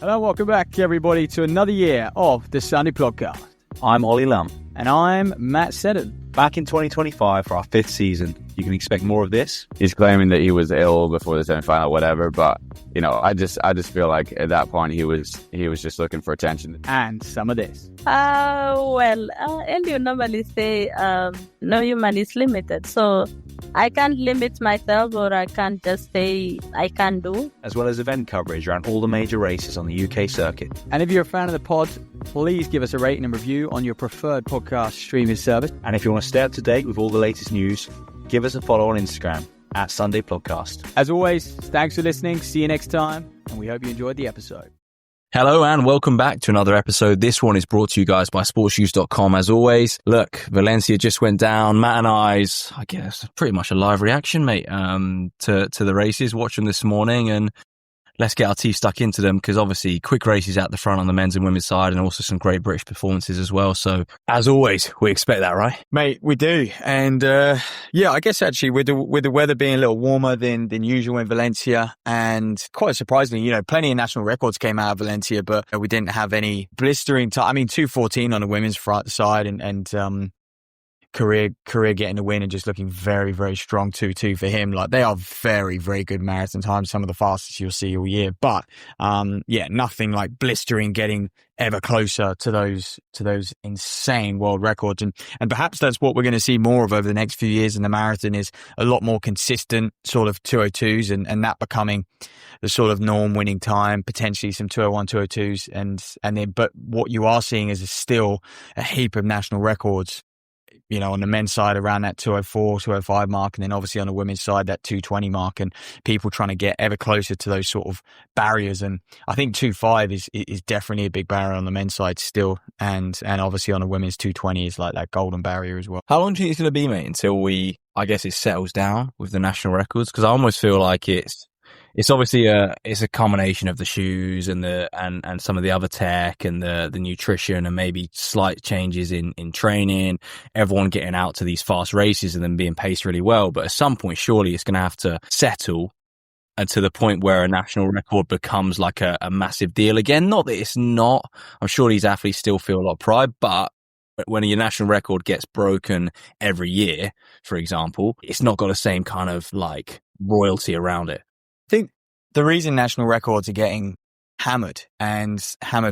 Hello, welcome back, everybody, to another year of the Sunday Podcast. I'm Ollie Lum. And I'm Matt Seddon. Back in 2025 for our 5th season. You can expect more of this. He's claiming that he was ill before the semi-final, whatever. But, you know, I just feel like at that point he was just looking for attention. And some of this. Elio normally say, no human is limited. So I can't limit myself, or I can't just say I can do. As well as event coverage around all the major races on the UK circuit. And if you're a fan of the pod, please give us a rating and review on your preferred podcast streaming service. And if you want to stay up to date with all the latest news, give us a follow on Instagram at Sunday Podcast. As always, thanks for listening. See you next time. And we hope you enjoyed the episode. Hello and welcome back to another episode. This one is brought to you guys by sportsnews.com. As always, look, Valencia just went down. Matt and I's, I guess, pretty much a live reaction, mate, to the races. Watch them this morning and let's get our teeth stuck into them, because obviously quick races out the front on the men's and women's side, and also some great British performances as well. So as always, we expect that, right? Mate, we do. And yeah, I guess actually with the weather being a little warmer than usual in Valencia, and quite surprisingly, you know, plenty of national records came out of Valencia, but we didn't have any blistering time. I mean, 2:14 on the women's front side, and career getting the win and just looking very, very strong 2:2 for him. Like, they are very, very good marathon times, some of the fastest you'll see all year. But yeah, nothing like blistering, getting ever closer to those insane world records. And perhaps that's what we're going to see more of over the next few years in the marathon, is a lot more consistent sort of 2:02s and that becoming the sort of norm winning time, potentially some 2:01, 2:02s. And then, but what you are seeing is still a heap of national records, you know, on the men's side around that 2:04, 2:05 mark, and then obviously on the women's side, that 2:20 mark, and people trying to get ever closer to those sort of barriers. And I think 2:05 is definitely a big barrier on the men's side still. And obviously on the women's, 2:20 is like that golden barrier as well. How long do you think it's going to be, mate, until I guess it settles down with the national records? Because I almost feel like it's obviously it's a combination of the shoes and some of the other tech and the nutrition and maybe slight changes in training, everyone getting out to these fast races and then being paced really well. But at some point, surely it's going to have to settle and to the point where a national record becomes like a massive deal again. Not that it's not. I'm sure these athletes still feel a lot of pride, but when your national record gets broken every year, for example, it's not got the same kind of like royalty around it. I think the reason national records are getting hammered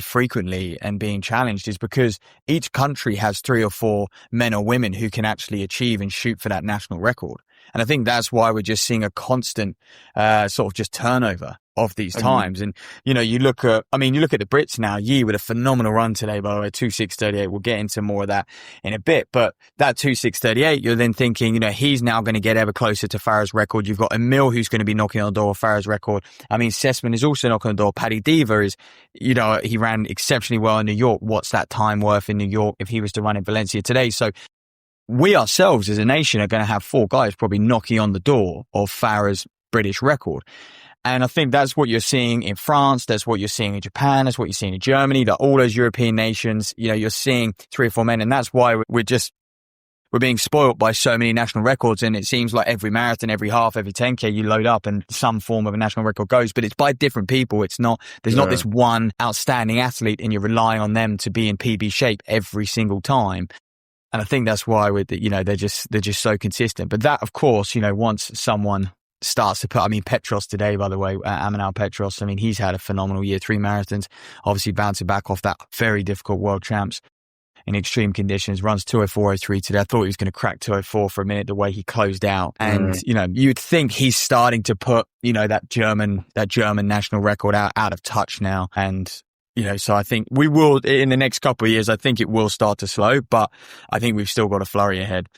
frequently and being challenged is because each country has 3 or 4 men or women who can actually achieve and shoot for that national record. And I think that's why we're just seeing a constant sort of just turnover of these times. And, you know, you look at the Brits now, Yi with a phenomenal run today, by the way, 2:06:38. We'll get into more of that in a bit. But that 2:06:38, you're then thinking, you know, he's now going to get ever closer to Farah's record. You've got Emil who's going to be knocking on the door of Farah's record. I mean, Sessman is also knocking on the door. Paddy Diva is, you know, he ran exceptionally well in New York. What's that time worth in New York if he was to run in Valencia today? So we ourselves as a nation are going to have 4 guys probably knocking on the door of Farah's British record. And I think that's what you're seeing in France. That's what you're seeing in Japan. That's what you're seeing in Germany. That all those European nations, you know, you're seeing 3 or 4 men. And that's why we're being spoilt by so many national records. And it seems like every marathon, every half, every 10K you load up and some form of a national record goes, but it's by different people. It's not, there's not this one outstanding athlete and you're relying on them to be in PB shape every single time. And I think that's why they're just so consistent. But that, of course, you know, once someone starts to put, I mean, Petros today, by the way, Amanal Petros, I mean, he's had a phenomenal year, 3 marathons, obviously bouncing back off that very difficult world champs in extreme conditions, runs 2:04:03 today. I thought he was going to crack 2:04 for a minute, the way he closed out. And, you know, you'd think he's starting to put, you know, that German national record out of touch now. And, you know, so I think we will, in the next couple of years, I think it will start to slow, but I think we've still got a flurry ahead.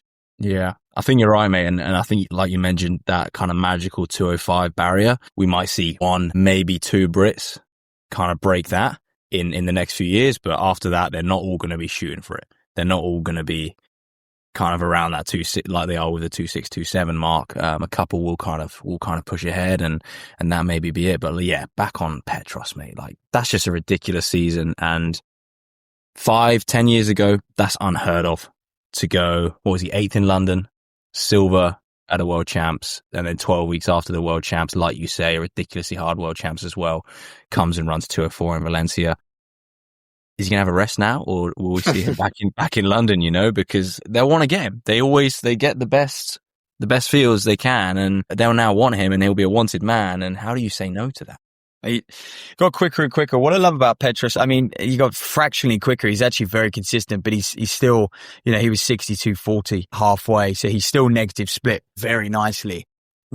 Yeah, I think you're right, mate. And I think, like you mentioned, that kind of magical 2:05 barrier, we might see 1, maybe 2 Brits kind of break that in the next few years. But after that, they're not all going to be shooting for it. They're not all going to be kind of around that 2:6 like they are with the 2:6:27 mark. A couple will kind of push ahead, and that maybe be it. But yeah, back on Petros, mate. Like, that's just a ridiculous season. And 5-10 years ago, that's unheard of. To go, what was he, 8th in London, silver at the World Champs, and then 12 weeks after the World Champs, like you say, a ridiculously hard World Champs as well, comes and runs 2:04 in Valencia. Is he gonna have a rest now, or will we see him back in London? You know, because they'll want to get him. They get the best fields they can, and they'll now want him, and he'll be a wanted man. And how do you say no to that? He got quicker and quicker. What I love about Petros, I mean, he got fractionally quicker. He's actually very consistent, but he's still, he was 62.40 halfway, so he's still negative split very nicely.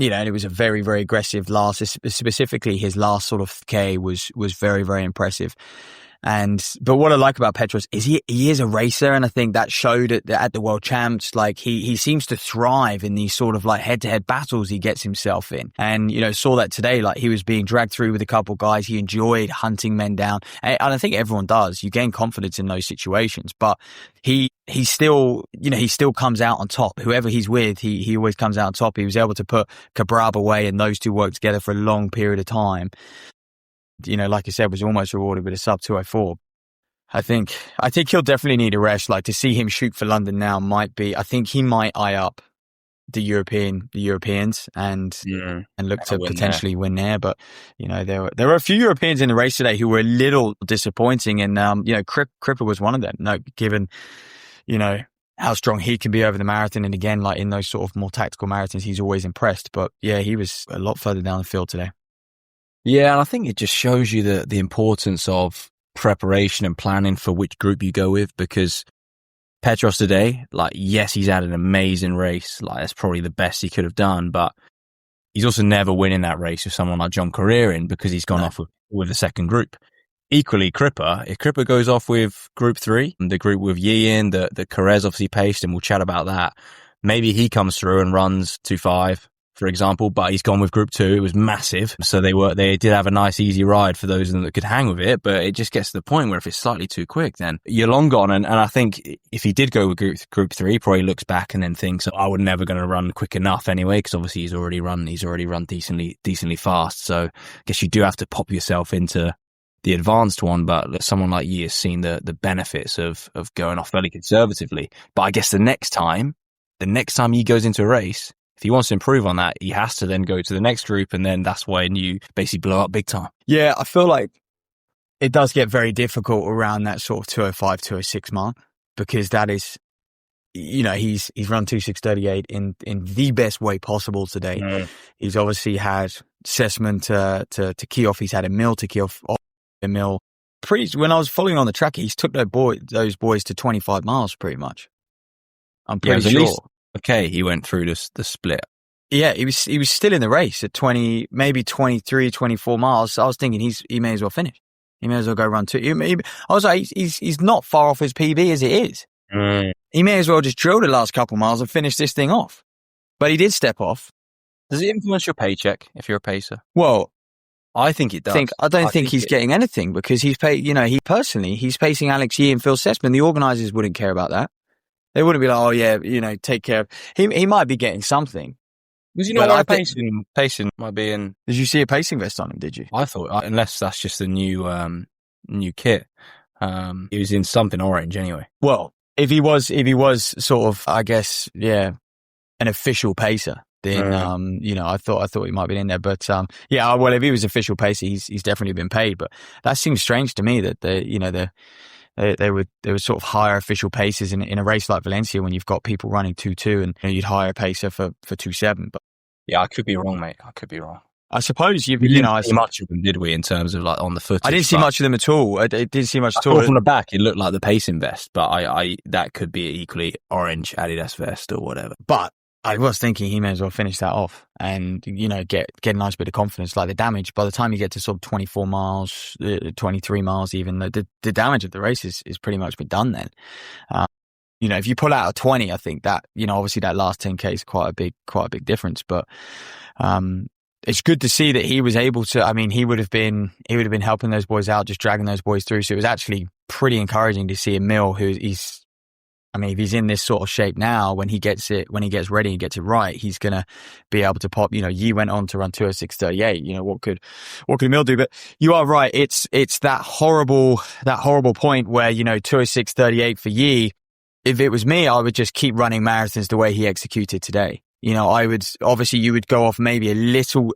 And it was a very, very aggressive last. Specifically, his last sort of K was very, very impressive. But what I like about Petros is he is a racer, and I think that showed at the World Champs. Like he seems to thrive in these sort of like head-to-head battles he gets himself in, and saw that today. Like he was being dragged through with a couple guys. He enjoyed hunting men down, and I think everyone does. You gain confidence in those situations, but he still comes out on top. Whoever he's with, he always comes out on top. He was able to put Cabrab away, and those two worked together for a long period of time. Like I said, was almost rewarded with a sub 2:04. I think he'll definitely need a rest. Like to see him shoot for London now I think he might eye up the Europeans and look to potentially win there. But, there were a few Europeans in the race today who were a little disappointing, and, Cripper was one of them. No, given, how strong he can be over the marathon. And again, like in those sort of more tactical marathons, he's always impressed. But yeah, he was a lot further down the field today. Yeah, and I think it just shows you the importance of preparation and planning for which group you go with, because Petros today, like, yes, he's had an amazing race. Like, that's probably the best he could have done, but he's also never winning that race with someone like John Career in, because he's gone off with the second group. Equally, Cripper, if Cripper goes off with group 3, the group with Yi in, that Carrez obviously paced, and we'll chat about that, maybe he comes through and runs 2:5. For example, but he's gone with group 2. It was massive. So they did have a nice easy ride for those of them that could hang with it, but it just gets to the point where if it's slightly too quick, then you're long gone. And I think if he did go with group 3, he probably looks back and then thinks, I was never going to run quick enough anyway, because obviously he's already run decently fast. So I guess you do have to pop yourself into the advanced one, but someone like you has seen the benefits of going off fairly conservatively. But I guess the next time he goes into a race, if he wants to improve on that, he has to then go to the next group, and then that's when you basically blow up big time. Yeah, I feel like it does get very difficult around that sort of 2:05, 2:06 mark, because that is, he's run 2:6:38 in the best way possible today. Mm. He's obviously had Sessman to key off. He's had a mill to key off a mill. When I was following on the track, he's took those boys to 25 miles pretty much. I'm pretty sure. Okay, he went through the split. Yeah, he was still in the race at 20, maybe 23, 24 miles. So I was thinking he may as well finish. He may as well go run 2. I was like, he's not far off his PB as it is. Mm. He may as well just drill the last couple miles and finish this thing off. But he did step off. Does it influence your paycheck if you're a pacer? Well, I think it does. I don't think he's getting anything, because he's he's pacing Alex Yee and Phil Sessman. The organisers wouldn't care about that. They wouldn't be like, oh yeah, take care of. He might be getting something. Was he not pacing might be in? Did you see a pacing vest on him? Did you? I thought, unless that's just a new kit. He was in something orange anyway. Well, if he was sort of, I guess, an official pacer, then I thought he might be in there. But well, if he was official pacer, he's definitely been paid. But that seems strange to me that they would sort of hire official pacers in a race like Valencia when you've got people running 2:2, and you'd hire a pacer for 2:7. But yeah, I could be wrong, mate. I could be wrong. I suppose we didn't see much of them, did we? In terms of like on the footage, I didn't see much of them at all. I didn't see much at all. From the back, it looked like the pacing vest, but I that could be equally orange Adidas vest or whatever. But I was thinking he may as well finish that off and, get a nice bit of confidence. Like the damage, by the time you get to sort of 24 miles, 23 miles even, the damage of the race is pretty much been done then. If you pull out a 20, I think that, obviously that last 10K is quite a big difference. But it's good to see that he was able to, he would have been helping those boys out, just dragging those boys through. So it was actually pretty encouraging to see a Mill if he's in this sort of shape now, when he gets ready and gets it right, he's going to be able to pop. Yi went on to run 2:06:38. What could Mill do? But you are right. It's that horrible point where, 2:06:38 for Yi. If it was me, I would just keep running marathons the way he executed today. You know, you would go off maybe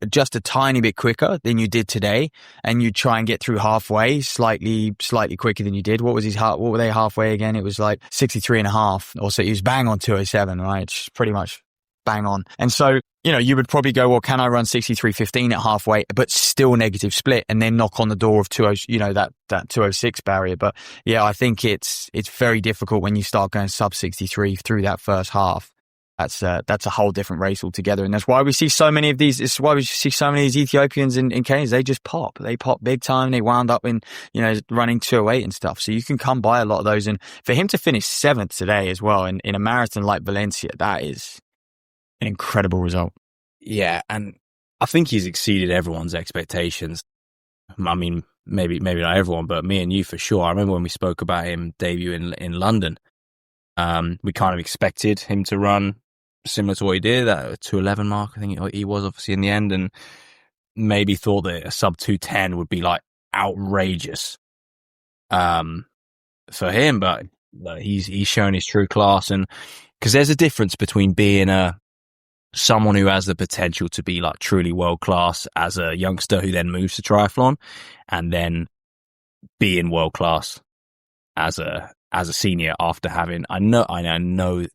just a tiny bit quicker than you did today, and you'd try and get through halfway slightly quicker than you did. What were they halfway again? It was like 63.5, or so. He was bang on 207, right? Just pretty much bang on. And so, you know, you would probably go, well, can I run 63.15 at halfway, but still negative split, and then knock on the door of 20, you know, that 206 barrier. But yeah, I think it's very difficult when you start going sub 63 through that first half. That's a whole different race altogether. And that's why we see so many of these. It's why we see so many of these Ethiopians in Kenyans. They just pop. They pop big time. They wound up in, you know, running 208 and stuff. So you can come by a lot of those. And for him to finish 7th today as well in a marathon like Valencia, that is an incredible result. Yeah. And I think he's exceeded everyone's expectations. I mean, maybe not everyone, but me and you for sure. I remember when we spoke about him debut in London, we kind of expected him to run similar to what he did, that 211 mark, I think he was obviously in the end, and maybe thought that a sub 210 would be like outrageous for him, but he's shown his true class. And because there's a difference between being someone who has the potential to be like truly world class as a youngster who then moves to triathlon, and then being world class as a senior after having, I know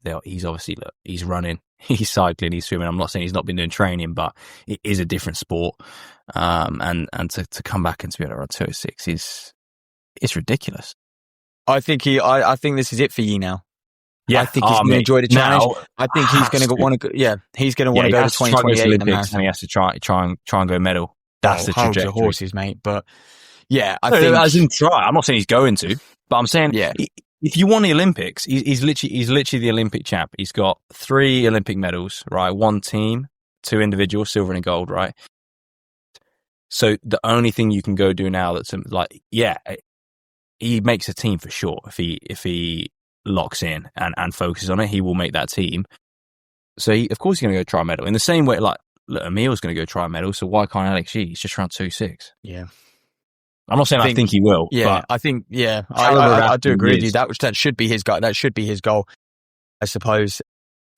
that he's obviously, look, he's running, he's cycling, he's swimming. I'm not saying he's not been doing training, but it is a different sport. And to come back and to be able to run 206 it's ridiculous. I think this is it for you now. Yeah, I think he's going to enjoy the challenge. Now, I think he's going to want to. Yeah, he's going to want to go to 2028 in the marathon. And he has to try and go medal. That's the trajectory. Hold your horses, mate. But yeah, I think as in think try. I'm not saying he's going to, but I'm saying yeah. If you won the Olympics, he's literally the Olympic champ. He's got 3 Olympic medals, right? 1 team, 2 individual, silver and gold, right? So the only thing you can go do now that's like, yeah, he makes a team for sure. If he locks in and focuses on it, he will make that team. So of course he's going to go try a medal. In the same way, like, look, Emil's going to go try a medal, so why can't Alex G? He's just around 2.6. Yeah. I'm not saying I think he will. Yeah, but I think, yeah, I do agree with you. That should be his goal. That should be his goal, I suppose.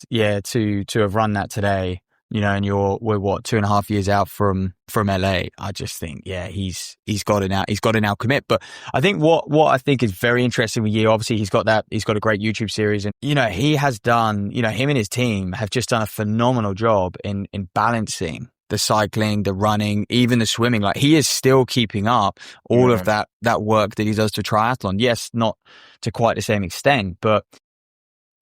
Yeah, to have run that today, you know, and we're what, 2.5 years out from LA. I just think, yeah, he's got to now commit. But I think what I think is very interesting with you, obviously he's got a great YouTube series, and you know, he has done, you know, him and his team have just done a phenomenal job in balancing the cycling, the running, even the swimming. Like, he is still keeping up all of that work that he does to triathlon. Yes, not to quite the same extent, but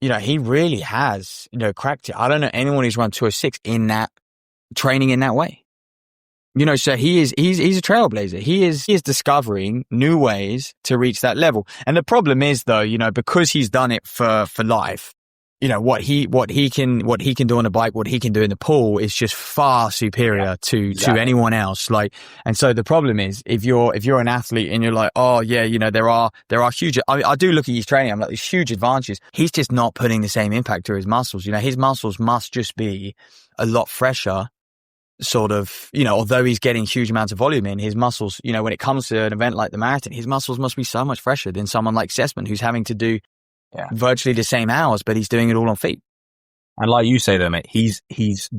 you know, he really has, you know, cracked it. I don't know anyone who's run 206 in that training in that way. You know, so he's a trailblazer. He is discovering new ways to reach that level. And the problem is, though, you know, because he's done it for life, you know, what he can do on a bike, what he can do in the pool is just far superior to anyone else. Like, and so the problem is, if you're an athlete and you're like, oh yeah, you know, there are huge, I do look at his training, I'm like, there's huge advantages. He's just not putting the same impact to his muscles. You know, his muscles must just be a lot fresher, sort of, you know, although he's getting huge amounts of volume in, his muscles, you know, when it comes to an event like the marathon, his muscles must be so much fresher than someone like Sessman, who's having to do virtually the same hours, but he's doing it all on feet. And like you say though, mate, he's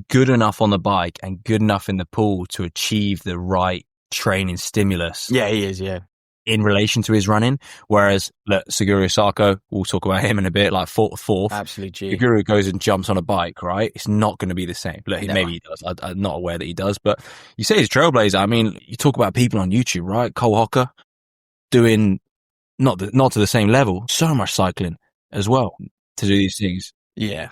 good enough on the bike and good enough in the pool to achieve the right training stimulus. Yeah, he is, yeah. In relation to his running. Whereas, look, Seguro Sarko, we'll talk about him in a bit, like fourth. Absolutely, G. Seguro goes and jumps on a bike, right? It's not going to be the same. Look, maybe he does. I'm not aware that he does, but you say he's a trailblazer. I mean, you talk about people on YouTube, right? Cole Hocker doing not to the same level, so much cycling as well to do these things. Yeah.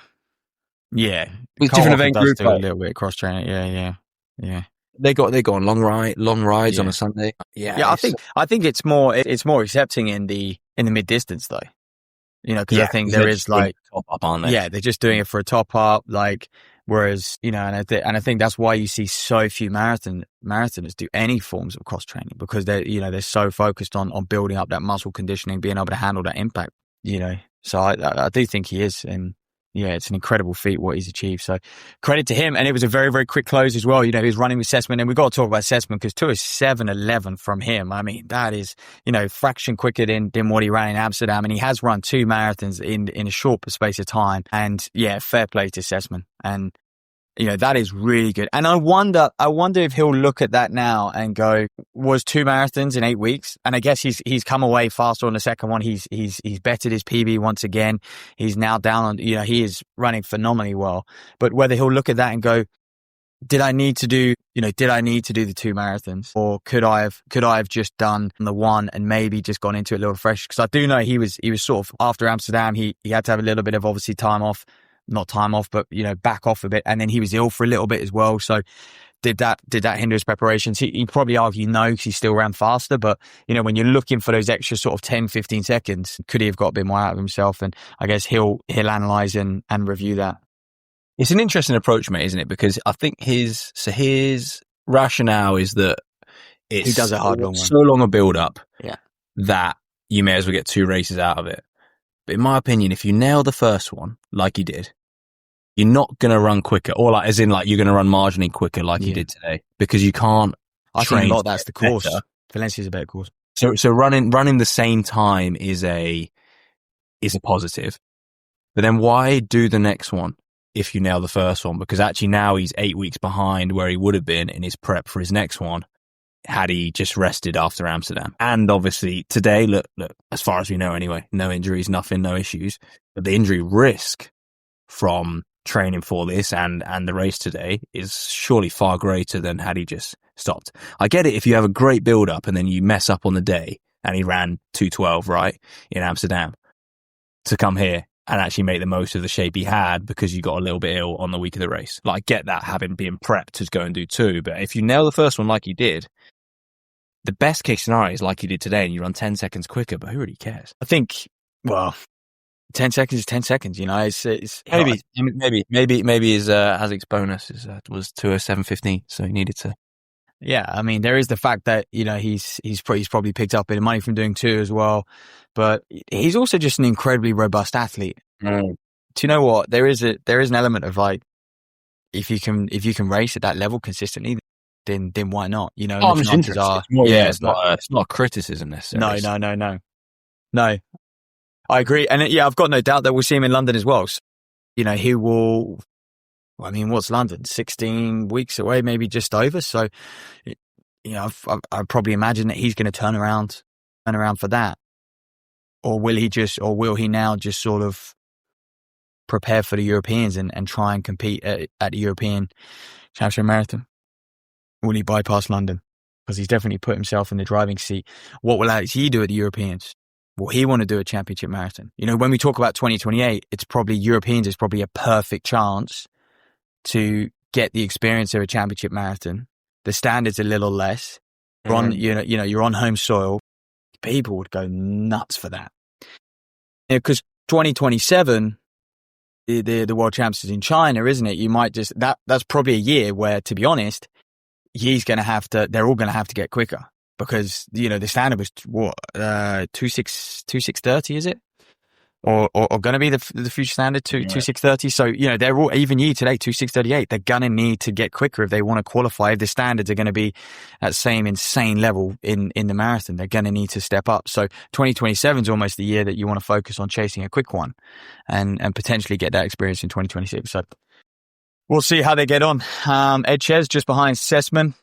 Yeah. With different event group, a little bit cross training. Yeah. They go on long rides on a Sunday. Yeah. I think it's more accepting in the mid distance though. You know, because I think there is like top up, aren't they? Yeah, they're just doing it for a top up. Like, whereas, you know, and I think that's why you see so few marathoners do any forms of cross training, because they're so focused on building up that muscle conditioning, being able to handle that impact. You know, so I do think he is, and yeah, it's an incredible feat what he's achieved. So credit to him. And it was a very, very quick close as well. You know, he was running with Sessman, and we've got to talk about Sessman because 2:07:11 from him. I mean, that is, you know, fraction quicker than what he ran in Amsterdam. And he has run 2 marathons in a short space of time. And yeah, fair play to Sessman. And That is really good. And I wonder if he'll look at that now and go, was 2 marathons in 8 weeks? And I guess he's come away faster on the second one. He's bettered his PB once again. He's now down on, he is running phenomenally well. But whether he'll look at that and go, did I need to do the 2 marathons, or could I have just done the one and maybe just gone into it a little fresh? Because I do know he was sort of, after Amsterdam, he had to have a little bit of obviously not time off, but back off a bit, and then he was ill for a little bit as well. So did that hinder his preparations? He'd probably argue no, because he still ran faster. But when you're looking for those extra sort of 10-15 seconds, could he have got a bit more out of himself? And I guess he'll analyze and review that. It's an interesting approach, mate, isn't it? Because I think his rationale is that he does a hard long so long a build up, yeah, that you may as well get 2 races out of it. But in my opinion, if you nail the first one like you did, you're not going to run quicker, or as in you're going to run marginally quicker you did today, because you can't. I train think a lot that's the course. Better. Valencia's a better course. So running the same time is a positive. But then why do the next one if you nail the first one? Because actually now he's 8 weeks behind where he would have been in his prep for his next one had he just rested after Amsterdam. And obviously today, look, as far as we know anyway, no injuries, nothing, no issues. But the injury risk from training for this and the race today is surely far greater than had he just stopped. I get it if you have a great build up and then you mess up on the day, and he ran 2:12 right in Amsterdam, to come here and actually make the most of the shape he had because you got a little bit ill on the week of the race. I get that, having been prepped to go and do 2, but if you nail the first one like you did, the best case scenario is like you did today and you run 10 seconds quicker, but who really cares? I think, 10 seconds is 10 seconds, it's maybe his Haziq's bonus was 2:07:15, so he needed to. Yeah, I mean, there is the fact that he's probably picked up a bit of money from doing 2 as well, but he's also just an incredibly robust athlete. Do you know what? There is an element of if you can race at that level consistently, then why not? I'm just interested. It's not a criticism necessarily. No. I agree, and I've got no doubt that we'll see him in London as well. So, he will. I mean, what's London? 16 weeks away, maybe just over. So, I probably imagine that he's going to turn around for that. Or will he now just sort of prepare for the Europeans and try and compete at the European Championship Marathon? Will he bypass London? Because he's definitely put himself in the driving seat. What will he do at the Europeans? Will he want to do a championship marathon? When we talk about 2028, it's probably Europeans is probably a perfect chance to get the experience of a championship marathon. The standard's a little less. You're on, you're on home soil. People would go nuts for that. Because 2027, the World Champs is in China, isn't it? You might just that's probably a year where, to be honest, they're all going to have to get quicker, because the standard was what 2:6:30, is it? Or going to be the future standard 2:6:30. So they're all, even you today 2:6:38. They're going to need to get quicker if they want to qualify. If the standards are going to be at the same insane level in the marathon, they're going to need to step up. So 2027 is almost the year that you want to focus on chasing a quick one, and potentially get that experience in 2026. So we'll see how they get on. Ed Ches just behind Sessman.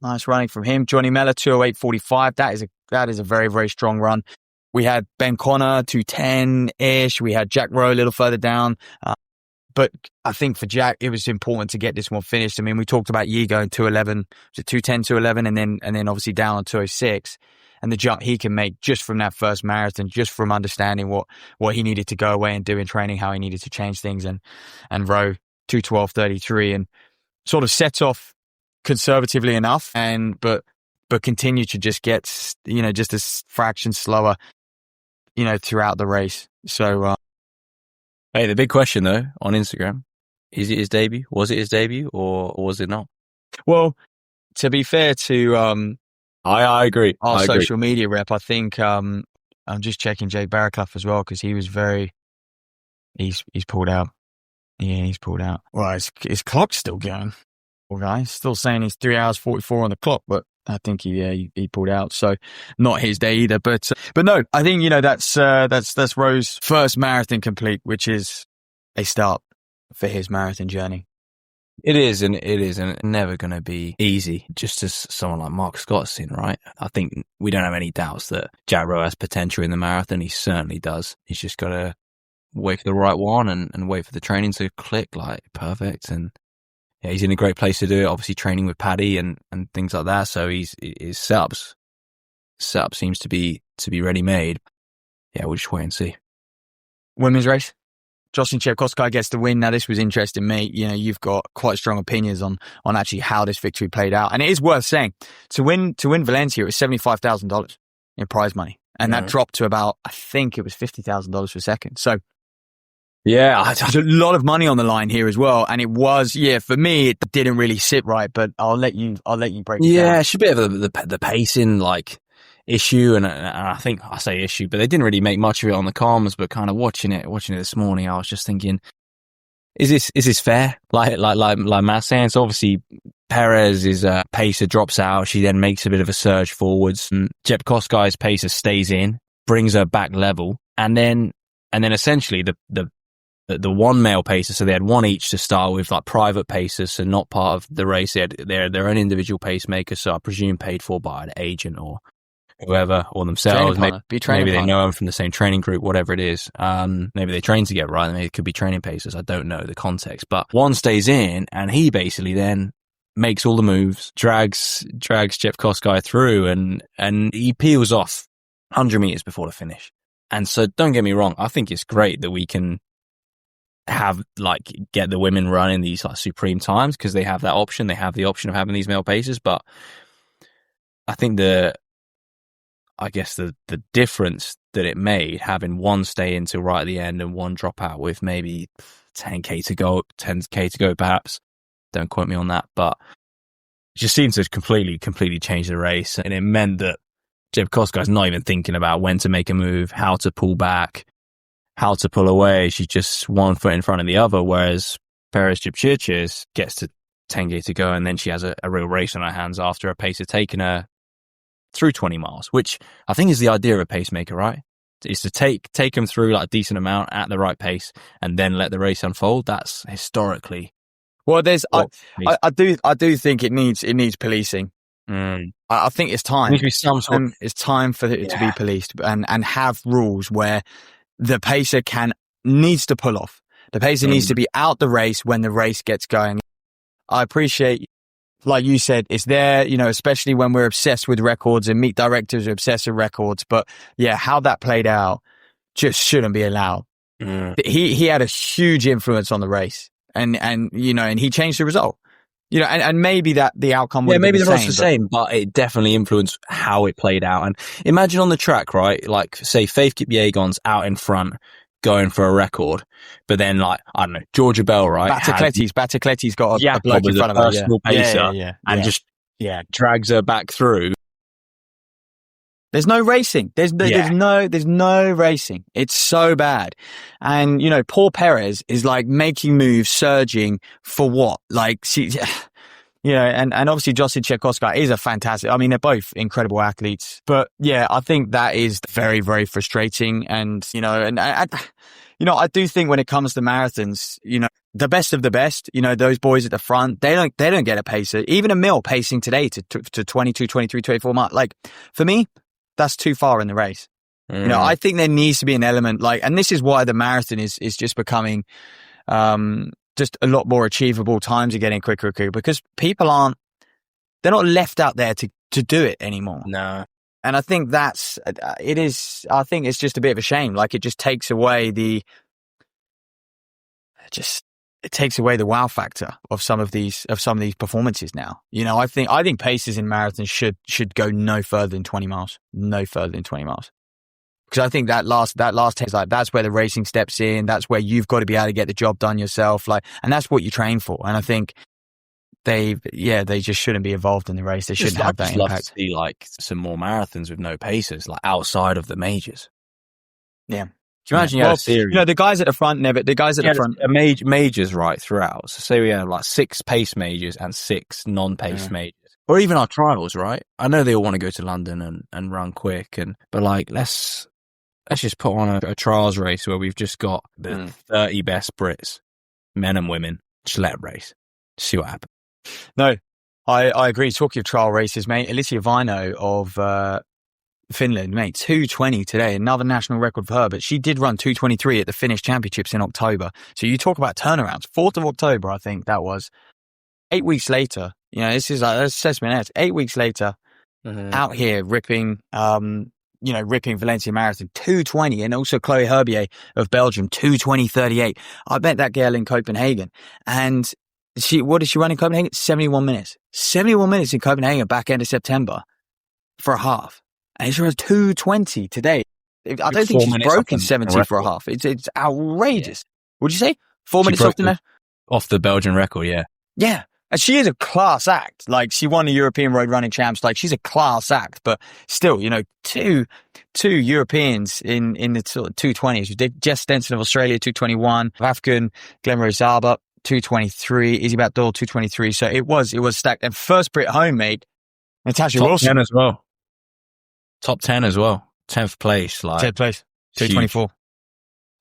Nice running from him. Johnny Mellor 2:08:45. That is a very, very strong run. We had Ben Connor 2:10-ish. We had Jack Rowe a little further down. But I think for Jack, it was important to get this one finished. I mean, we talked about Yi going 2:11, 2:10, 2:11, and then obviously down on 2:06. And the jump he can make just from that first marathon, just from understanding what he needed to go away and do in training, how he needed to change things. And Rowe 2:12:33, and sort of set off conservatively enough, but continue to just get, just a fraction slower, throughout the race. So, hey, the big question though on Instagram, is it his debut? Was it his debut, or was it not? Well, to be fair to I agree. Our social media rep, I think I'm just checking Jake Barraclough as well, because he was he's pulled out. Yeah, he's pulled out. Well, his clock's still going. Well, guys, still saying he's 3 hours 44 on the clock, but I think he pulled out, so not his day either. But no, I think that's Rowe's first marathon complete, which is a start for his marathon journey. It is, and it's never going to be easy, just as someone like Mark Scott's seen, right? I think we don't have any doubts that Jack Rowe has potential in the marathon. He certainly does. He's just got to wait for the right one and wait for the training to click, like, perfect. And yeah, he's in a great place to do it, obviously training with Paddy and things like that. So his setup seems to be ready-made. Yeah, we'll just wait and see. Women's race. Jocelyn Chepkoskai gets the win. Now, this was interesting, mate. You know, you've got quite strong opinions on actually how this victory played out. And it is worth saying, to win Valencia, it was $75,000 in prize money. And that dropped to about, I think it was $50,000 for second. So, yeah, there's a lot of money on the line here as well. And it was, for me, it didn't really sit right, but I'll let you break it down. Yeah, it's a bit of the pacing, like, issue, and I think I say issue, but they didn't really make much of it on the comms. But kind of watching it this morning, I was just thinking, is this fair? Like Matt's saying, so obviously Perez's pacer drops out. She then makes a bit of a surge forwards. Chepkoskai's pacer stays in, brings her back level, and then essentially the one male pacer. So they had one each to start with, like private pacers, so not part of the race. They had their own individual pacemaker, so I presume paid for by an agent or whoever, or themselves. Maybe they know them from the same training group, whatever it is. Maybe they train together, right? Maybe it could be training pacers. I don't know the context, but one stays in, and he basically then makes all the moves, drags Chepkoskai through, and he peels off 100 meters before the finish. And so, don't get me wrong, I think it's great that we can get the women running these like supreme times, because they have that option. They have the option of having these male pacers, but I think the difference that it made, having one stay in till right at the end and one drop out with maybe 10k to go perhaps, don't quote me on that, but it just seems to completely change the race. And it meant that Chepkoskai's not even thinking about when to make a move, how to pull back, how to pull away. She's just one foot in front of the other, whereas Perez Jepchirchir gets to 10k to go, and then she has a real race on her hands after a pacer taking her through 20 miles, which I think is the idea of a pacemaker, right? Is to take them through like a decent amount at the right pace and then let the race unfold. That's historically. Well, I do think it needs policing. I think it's time. It's time for it to be policed and have rules where the pacer needs to pull off. The pacer needs to be out the race when the race gets going. I appreciate, like you said, it's there, especially when we're obsessed with records, and meet directors are obsessed with records. But yeah, how that played out just shouldn't be allowed. He had a huge influence on the race, and he changed the result. And maybe that the outcome would maybe be the result's the same, but it definitely influenced how it played out. And imagine on the track, right? Like, say, Faith Kipyegon's out in front, going for a record, but then, like, I don't know, Georgia Bell, right? Batacletti's got a bloke in front of her, personal pacer, and just drags her back through. There's no racing. There's no racing. It's so bad. And, poor Perez is like making moves, surging for what? Like, and obviously Jocelyn Chepkoskai is a fantastic, they're both incredible athletes. But yeah, I think that is very, very frustrating. And, I do think when it comes to marathons, the best of the best, those boys at the front, they don't get a pacer. Even a Mill pacing today to 22, 23, 24 miles. Like, for me, that's too far in the race. I think there needs to be an element and this is why the marathon is just becoming, just a lot more achievable. Times are getting quicker, because people they're not left out there to do it anymore. No. And I think I think it's just a bit of a shame. Like, it just takes away it takes away the wow factor of some of these performances now. I think paces in marathons should go no further than 20 miles. No further than 20 miles. Because I think that last test, that's where the racing steps in. That's where you've got to be able to get the job done yourself. And that's what you train for. And I think they just shouldn't be involved in the race. They shouldn't have that impact. I'd love to see some more marathons with no pacers, outside of the majors. Yeah. Can you imagine you had a series? The guys at the front majors right throughout. So say we have 6 pace majors and 6 non-pace majors. Or even our trials, right? I know they all want to go to London and run quick, but let's just put on a trials race where we've just got the 30 best Brits, men and women, just let them race. See what happens. No, I agree. Talking of trial races, mate, Alicia Vaino of Finland, mate, 2:20 today, another national record for her, but she did run 2:23 at the Finnish Championships in October. So you talk about turnarounds. 4th of October, I think that was. 8 weeks later, this is like, that's assessment. 8 weeks later, out here ripping, ripping Valencia Marathon 2:20, and also Chloe Herbier of Belgium 2:20:38. I bet that girl in Copenhagen, and what did she run in Copenhagen? 71 minutes. 71 minutes in Copenhagen back end of September for a half. And she runs 2:20 today. I don't think she's broken 70 for a half. It's outrageous. Yeah. What'd you say? 4 minutes off the Belgian record, yeah. Yeah. And she is a class act. Like, she won the European Road Running Champs. Like, she's a class act. But still, two Europeans in the 2:20s. Jess Stenson of Australia, 2:21. African, Glenn Rosaba, 2:23. Izzy Batdol, 2:23. So it was stacked. And first Brit home, mate, Natasha Wilson. Top 10 as well. Top 10 as well. 10th place. 10th place. 2:24.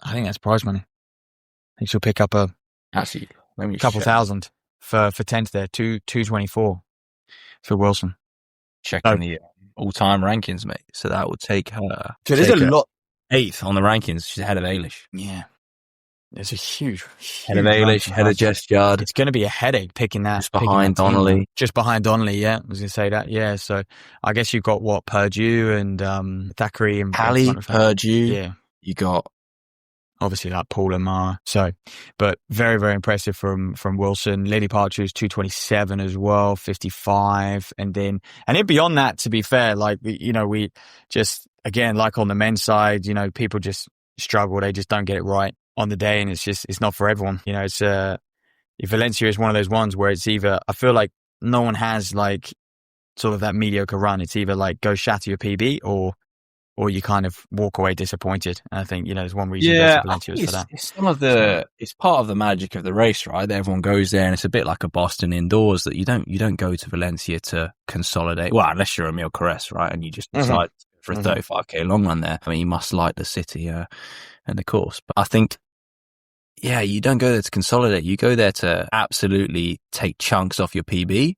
I think that's prize money. I think she'll pick up a couple thousand for 10th there. 2:24 for Wilson. Checking the all-time rankings, mate. So that will take her. So there's a lot. 8th on the rankings. She's ahead of Eilish. Yeah. There's a huge head of Eilish, head of Jess Yard. It's going to be a headache picking that. Just behind Donnelly. Just behind Donnelly, yeah. I was going to say that, yeah. So I guess you've got Purdue and Thackeray and Hallie, Purdue. Yeah. You got obviously like Paul and Ma. So, but very, very impressive from Wilson. Lily Partridge, 2:27 as well, 55. And then beyond that, to be fair, like, we just, again, like on the men's side, people just struggle. They just don't get it right on the day, and it's not for everyone. It's Valencia is one of those ones where it's either, I feel like no one has like sort of that mediocre run. It's either like go shatter your PB or you kind of walk away disappointed. And I think there's one reason Valencia is for that. It's part of the magic of the race, right? That everyone goes there, and it's a bit like a Boston indoors that you don't go to Valencia to consolidate. Well, unless you're Emil Caress, right? And you just decide for a 35k long run there. I mean, you must like the city and the course, but I think, you don't go there to consolidate. You go there to absolutely take chunks off your PB.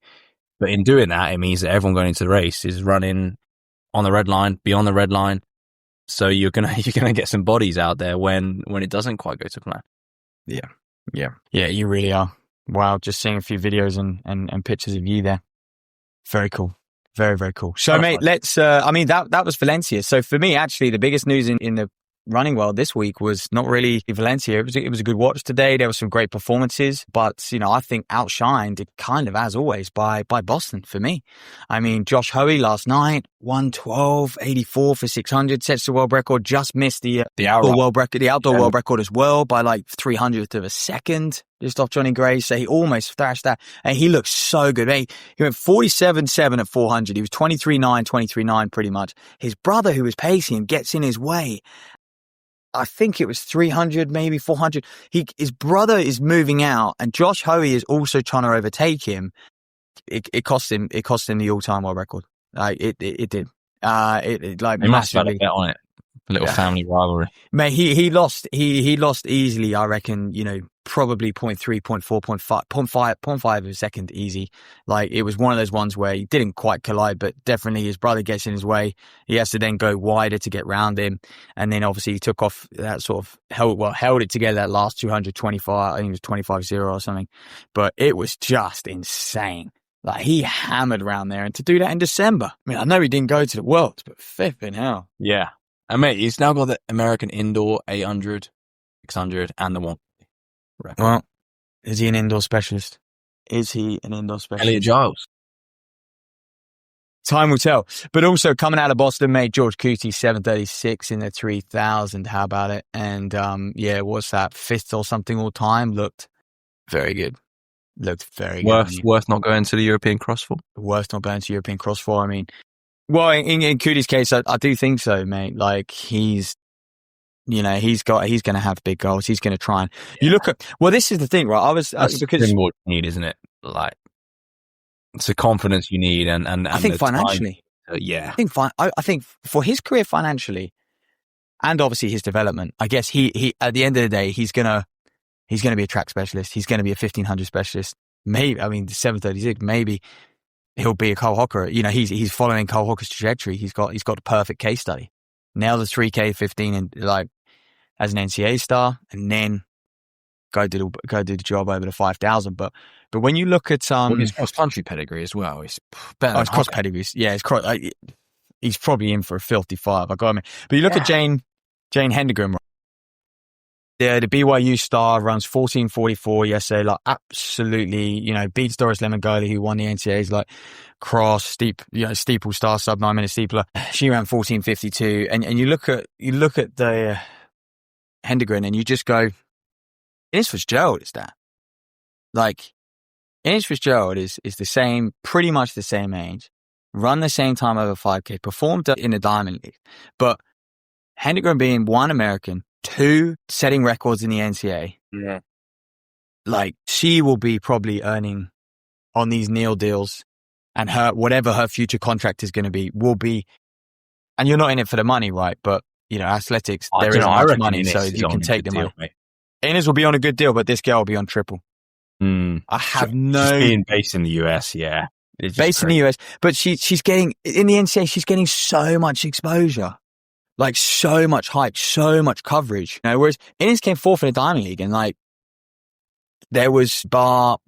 But in doing that, it means that everyone going into the race is running on the red line, beyond the red line. So you're gonna get some bodies out there when it doesn't quite go to plan. Yeah, you really are. Wow, just seeing a few videos and pictures of you there. Very cool. Very, very cool. So, mate, let's. That was Valencia. So for me, actually, the biggest news in the running world this week was not really Valencia. It was a good watch today. There were some great performances, but I think outshined, it kind of as always by Boston for me. I mean, Josh Hoey last night 1:12.84 for 600, sets the world record. Just missed the outdoor world record, world record as well by like 300th of a second, just off Johnny Gray. So he almost thrashed that, and he looks so good. He went 47.7 at 400. He was 23.9 pretty much. His brother, who was pacing him, gets in his way. I think it was 300, maybe 400. His brother is moving out, and Josh Hoey is also trying to overtake him. It cost him the all-time world record. Like it did. It like he must have massively. had a bet on it. A little family rivalry. Mate, he lost. He lost easily. I reckon. Probably 0.3, 0.4, 0.5 of a second easy. Like, it was one of those ones where he didn't quite collide, but definitely his brother gets in his way. He has to then go wider to get round him. And then obviously he took off that sort of held it together that last 225. I think it was 25.0 or something. But it was just insane. Like, he hammered around there, and to do that in December. I mean, I know he didn't go to the Worlds, but flipping hell. Yeah. And mate, he's now got the American indoor 800, 600 and the 1. Record. Well, is he an indoor specialist? Elliot Giles. Time will tell. But also coming out of Boston, mate, George Cootie, 7:36 in the 3000. How about it? And what's that? 5th or something all time? Looked very good. Worth not going to the European Cross for? Worth not going to European Cross for. I mean, well, in Cootie's case, I do think so, mate. Like, he's going to have big goals. He's going to try and you look at. Well, this is the thing, right? That's because what you need, isn't it? Like, it's the confidence you need, and I think financially, I think for his career financially, and obviously his development. I guess he at the end of the day, he's gonna be a track specialist. He's going to be a 1500 specialist. maybe, I mean, the 7:36, maybe he'll be a Cole Hocker. You know, he's following Cole Hocker's trajectory. He's got the perfect case study. Nail the 3K 15 and like as an NCAA star, and then go do the job over the 5,000. But when you look at well, his cross country pedigree as well, it's better. It's cross pedigree. Yeah, it's cross. He's probably in for a filthy 5. I got him. But you look at Jane Hendegren. The BYU star runs 14:44 yesterday, like absolutely, you know, beats Doris Lemon-Goli, who won the NCAA's like cross steeple star sub 9 minute steepler. She ran 14:52, and you look at the Hendegren and you just go, Innes Fitzgerald is that. Like Innes Fitzgerald is the same, pretty much the same age, run the same time over 5K, performed in the Diamond League, but Hendegren being 1 American, 2 setting records in the NCAA. Yeah. Like she will be probably earning on these Neil deals, and whatever her future contract is going to be will be, and you're not in it for the money, right? But you know, athletics, there isn't much money, so you can take the money. Innes will be on a good deal, but this girl will be on triple. I have Just being based in the US, yeah. Based in the US, but she's getting, in the NCAA, she's getting so much exposure. Like so much hype, so much coverage. You know, whereas Innes came 4th in the Diamond League, and like there was bar,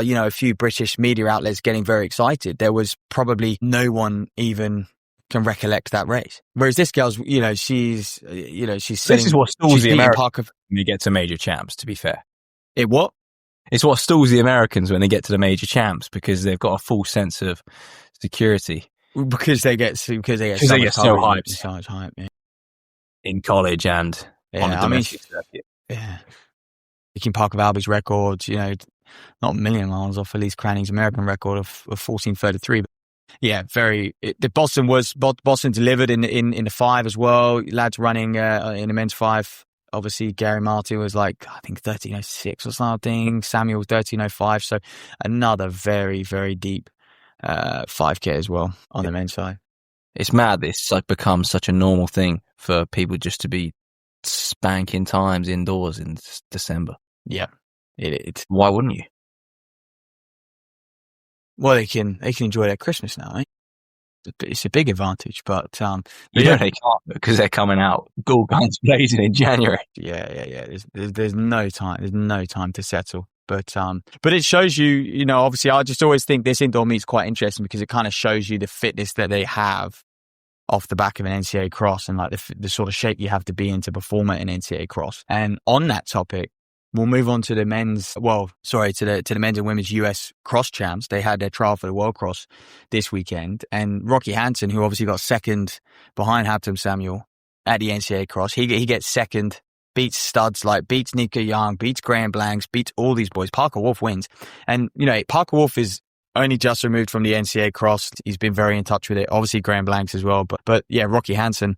you know, a few British media outlets getting very excited. There was probably no one even can recollect that race. Whereas this girl's, you know, she's sitting, this is what stalls the Americans when they get to major champs, to be fair. It what? It's what stalls the Americans when they get to the major champs, because they've got a full sense of security. Because they get so hyped. So much hype, yeah. In college and on the domestic circuit. Yeah. Picking Parker Valby's records, you know, not a million miles off Elise Cranning's American record of 14:33. But yeah, Boston delivered in the 5 as well. Lads running in the men's 5. Obviously, Gary Martin was like, I think 13:06 or something. Samuel 13:05. So another very, very deep 5K as well on the men's side. It's mad that it's like become such a normal thing for people just to be spanking times indoors in December. Yeah, it's. Why wouldn't you? Well, they can enjoy their Christmas now, eh? It's a big advantage, but they can't because they're coming out all guns blazing in January. Yeah. There's no time. There's no time to settle. But it shows you, you know, obviously I just always think this indoor meet's quite interesting because it kind of shows you the fitness that they have off the back of an NCAA cross, and like the sort of shape you have to be in to perform at an NCAA cross. And on that topic, we'll move on to the men's and women's US cross champs. They had their trial for the World Cross this weekend, and Rocky Hansen, who obviously got second behind Hampton Samuel at the NCAA cross, he gets second. Beats studs like beats Nika Young, beats Graham Blanks, beats all these boys. Parker Wolf wins. And, you know, Parker Wolf is only just removed from the NCAA cross. He's been very in touch with it. Obviously, Graham Blanks as well. But yeah, Rocky Hansen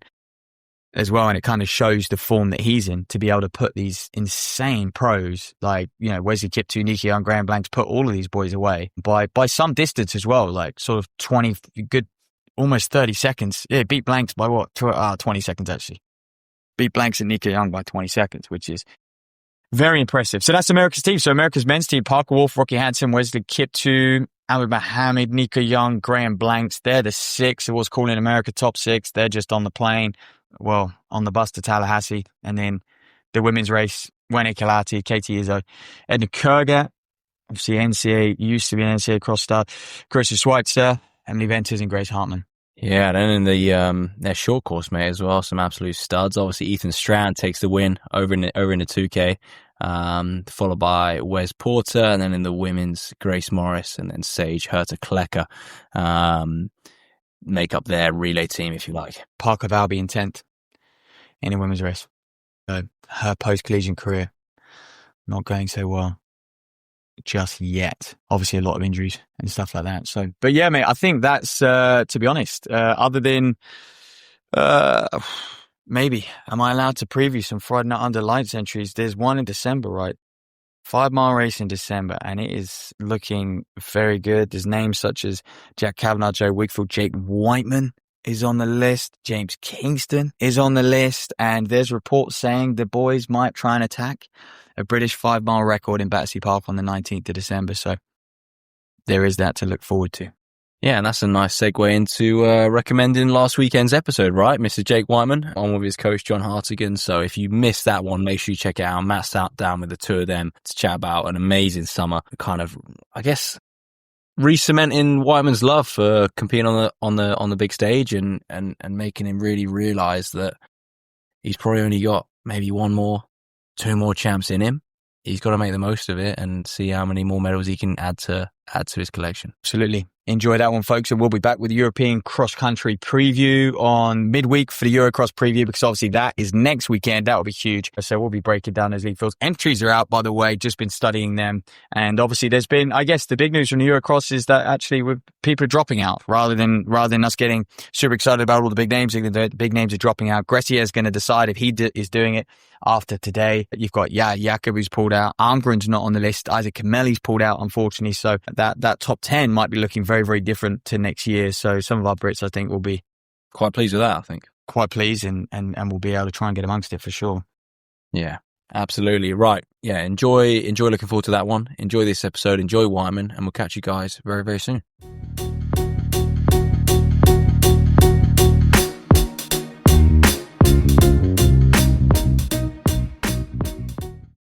as well. And it kind of shows the form that he's in to be able to put these insane pros like, you know, Wesley Kiptoo, Nika Young, Graham Blanks, put all of these boys away by some distance as well, like sort of 20, almost 30 seconds. Yeah, beat Blanks by what? 20 seconds actually. Beat Blanks and Nika Young by 20 seconds, which is very impressive. So that's America's team. So America's men's team, Parker Wolf, Rocky Hansen, Wesley Kiptoo, Ahmed Mohammed, Nika Young, Graham Blanks. They're the 6. It was called in America top 6. They're just on the plane, well, on the bus to Tallahassee. And then the women's race, Wene Kalati, Katie Izzo, Edna Kurger, obviously NCAA, used to be an NCAA cross star, Carissa Schweitzer, Emily Venters, and Grace Hartman. Yeah, and then in the their short course mate as well, some absolute studs. Obviously, Ethan Strand takes the win over in the 2K, followed by Wes Porter, and then in the women's, Grace Morris, and then Sage Herter-Klecker make up their relay team, if you like. Parker Valby in 10th in a women's race. So her post-collision career not going so well just yet. Obviously a lot of injuries and stuff like that. So, but yeah, mate, I think that's, to be honest, other than, maybe, am I allowed to preview some Friday Night Under Lights entries? There's one in December, right? 5-mile race in December, and it is looking very good. There's names such as Jack Kavanagh, Joe Wigfield, Jake Whiteman is on the list. James Kingston is on the list, and there's reports saying the boys might try and attack a British 5-mile record in Battersea Park on the 19th of December. So there is that to look forward to. Yeah, and that's a nice segue into recommending last weekend's episode, right? Mr. Jake Whiteman on with his coach, John Hartigan. So if you missed that one, make sure you check it out. Matt sat down with the two of them to chat about an amazing summer, kind of, I guess, re-cementing Whiteman's love for competing on the big stage and making him really realize that he's probably only got maybe two more champs in him. He's got to make the most of it and see how many more medals he can add to his collection. Absolutely. Enjoy that one, folks. And we'll be back with the European cross-country preview on midweek for the Eurocross preview, because obviously that is next weekend. That will be huge. So we'll be breaking down those league fields. Entries are out, by the way. Just been studying them. And obviously there's been, I guess, the big news from the Eurocross is that actually people are dropping out rather than us getting super excited about all the big names. The big names are dropping out. Gressier is going to decide if he is doing it after today. You've got Jakob, who's pulled out. Armgren's not on the list. Isaac Kameli's pulled out, unfortunately. So that top 10 might be looking very, very different to next year. So some of our Brits, I think, will be quite pleased with that, I think. Quite pleased and we'll be able to try and get amongst it for sure. Yeah, absolutely. Right. Yeah, enjoy looking forward to that one. Enjoy this episode. Enjoy Whiteman, and we'll catch you guys very, very soon.